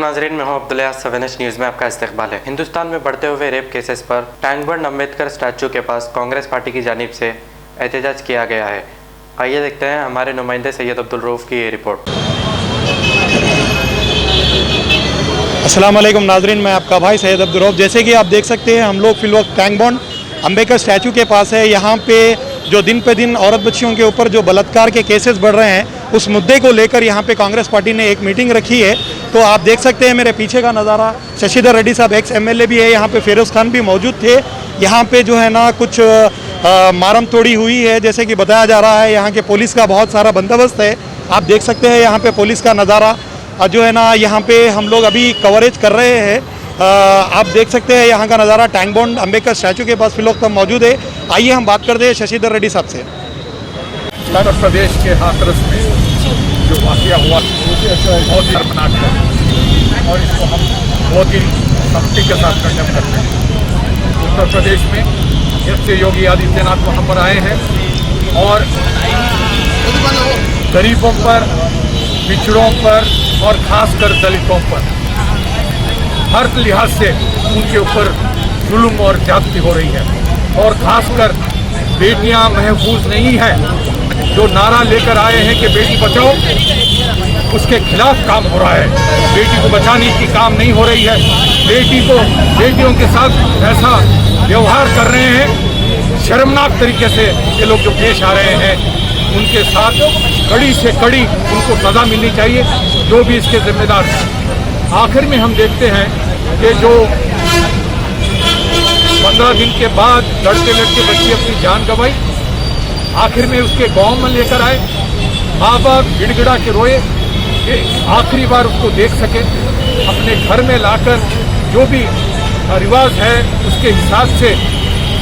नाजरीन, मैं हूं अब्दुल्ला। 7 न्यूज़ में आपका इस्तकबाल है। हिंदुस्तान में बढ़ते हुए रेप केसेस पर टैंक बंड अम्बेडकर स्टैचू के पास कांग्रेस पार्टी की जानिब से एहतजाज किया गया है। आइए देखते हैं हमारे नुमाइंदे सैयद अब्दुल रऊफ़ की ये रिपोर्ट। अस्सलाम वालेकुम नाजरीन, मैं आपका भाई सैयद अब्दुल रऊफ़। जैसे कि आप देख सकते हैं, हम लोग फिलवक्त टैंक बंड अम्बेडकर स्टैचू के पास है। यहाँ पे जो दिन पे दिन औरत बच्चियों के ऊपर जो बलात्कार के केसेस बढ़ रहे हैं, उस मुद्दे को लेकर यहाँ पे कांग्रेस पार्टी ने एक मीटिंग रखी है। तो आप देख सकते हैं मेरे पीछे का नज़ारा, शशिधर रेड्डी साहब एक्स MLA भी है, यहाँ पे फिरोज़ खान भी मौजूद थे। यहाँ पे जो है ना कुछ मारम तोड़ी हुई है, जैसे कि बताया जा रहा है। यहाँ के पुलिस का बहुत सारा बंदोबस्त है। आप देख सकते हैं यहाँ पे पुलिस का नज़ारा जो है ना, यहाँ पे हम लोग अभी कवरेज कर रहे हैं। आप देख सकते हैं यहाँ का नज़ारा, टैंक बंड अम्बेडकर स्टैचू के पास फिलहाल हम मौजूद है। आइए हम बात करते हैं शशिधर रेड्डी साहब से। उत्तर प्रदेश के हाथरस में जो वाक़या हुआ बहुत शर्मनाक है और इसको हम बहुत ही सख्ती के साथ कंडेम करते हैं। उत्तर प्रदेश में जब से योगी आदित्यनाथ वहाँ पर आए हैं और गरीबों पर, पिछड़ों पर और खासकर दलितों पर हर लिहाज से उनके ऊपर जुल्म और ज्यादती हो रही है। और खासकर बेटियां महफूज नहीं है, जो नारा लेकर आए हैं कि बेटी बचाओ, उसके खिलाफ काम हो रहा है। बेटी को बचाने की काम नहीं हो रही है। बेटियों के साथ ऐसा व्यवहार कर रहे हैं, शर्मनाक तरीके से ये लोग जो पेश आ रहे हैं, उनके साथ कड़ी से कड़ी उनको सजा मिलनी चाहिए, जो भी इसके जिम्मेदार हैं। आखिर में हम देखते हैं कि जो 15 दिन के बाद लड़के बच्चे अपनी जान गंवाई, आखिर में उसके गांव में लेकर आए, माँ बाप गिड़गिड़ा के रोए कि आखिरी बार उसको देख सके। अपने घर में लाकर जो भी रिवाज है उसके हिसाब से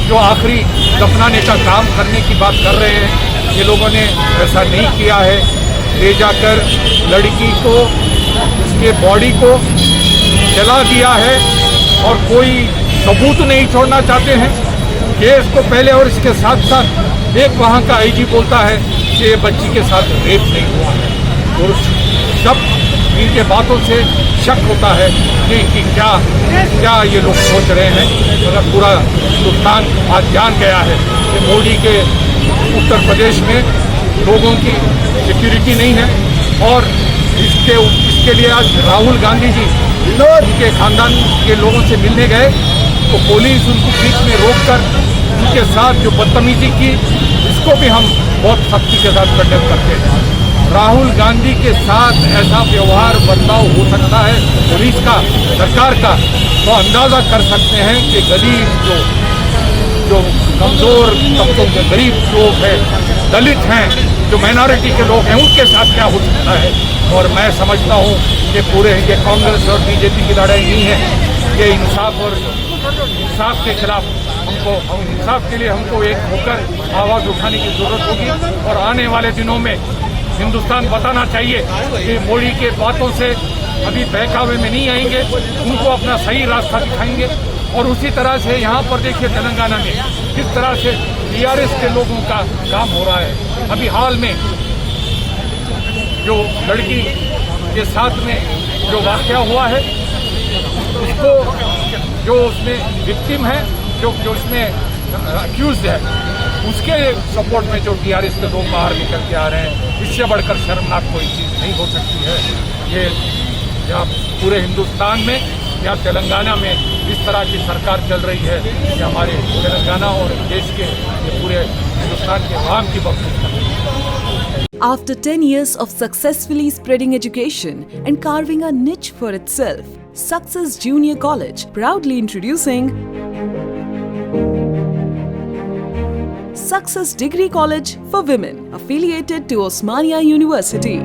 जो आखिरी दफनाने का काम करने की बात कर रहे हैं, ये लोगों ने ऐसा नहीं किया है। ले जाकर लड़की को, उसके बॉडी को जला दिया है और कोई सबूत नहीं छोड़ना चाहते हैं केस को पहले। और इसके साथ साथ एक वहाँ का IG बोलता है कि ये बच्ची के साथ रेप नहीं हुआ है। और सब इनके बातों से शक होता है कि क्या ये लोग सोच रहे हैं। मगर पूरा हिंदुस्तान आज जान गया है कि मोदी के उत्तर प्रदेश में लोगों की सिक्योरिटी नहीं है। और इसके लिए आज राहुल गांधी जी उनके खानदान के लोगों से मिलने गए तो पुलिस उनको बीच में रोककर उनके साथ जो बदतमीजी की, इसको भी हम बहुत सख्ती के साथ कंडेम करते हैं। राहुल गांधी के साथ ऐसा व्यवहार बदलाव हो सकता है पुलिस का, सरकार का, तो अंदाज़ा कर सकते हैं कि गरीब जो कमज़ोर तबकों के गरीब लोग हैं, दलित हैं, जो माइनॉरिटी के लोग हैं, उनके साथ क्या हो सकता है। और मैं समझता हूँ कि ये कांग्रेस और BJP की लड़ाई नहीं है, ये इंसाफ के खिलाफ इंसाफ के लिए हमको एक होकर आवाज़ उठाने की ज़रूरत होगी। और आने वाले दिनों में हिंदुस्तान बताना चाहिए कि मोदी के बातों से अभी बहकावे में नहीं आएंगे, उनको अपना सही रास्ता दिखाएंगे। और उसी तरह से यहाँ पर देखिए तेलंगाना में किस तरह से TRS के लोगों का काम हो रहा है। अभी हाल में जो लड़की के साथ में जो वाक़या हुआ है, उसको जो उसमें विक्टिम है, जो उसमें अक्यूज्ड है, उसके सपोर्ट में जो TRS के लोग बाहर निकल के आ रहे हैं, इससे बढ़कर शर्मनाक कोई चीज़ नहीं हो सकती है। ये यहाँ पूरे हिंदुस्तान में या तेलंगाना में इस तरह की सरकार चल रही है कि हमारे तेलंगाना और देश के ये पूरे हिंदुस्तान के आवाम की बख्शिश कर रही है। After 10 years of successfully spreading education and carving a niche for itself, Success Junior College proudly introducing Success Degree College for Women, affiliated to Osmania University,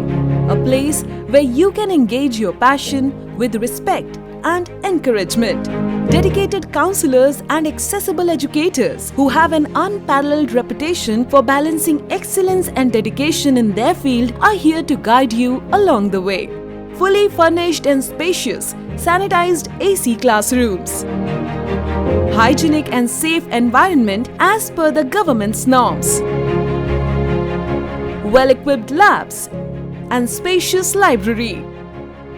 a place where you can engage your passion with respect and encouragement. Dedicated counselors and accessible educators who have an unparalleled reputation for balancing excellence and dedication in their field are here to guide you along the way. Fully furnished and spacious, sanitized AC classrooms. Hygienic and safe environment as per the government's norms. Well-equipped labs and spacious library.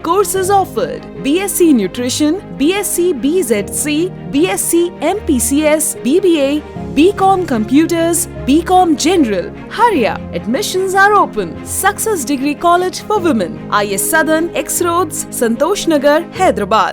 Courses offered: BSc Nutrition, BSc BZC, BSc MPCS, BBA, BCom Computers, BCom General. Hurry up! Admissions are open. Success Degree College for Women, IS Southern, X Roads, Santosh Nagar, Hyderabad.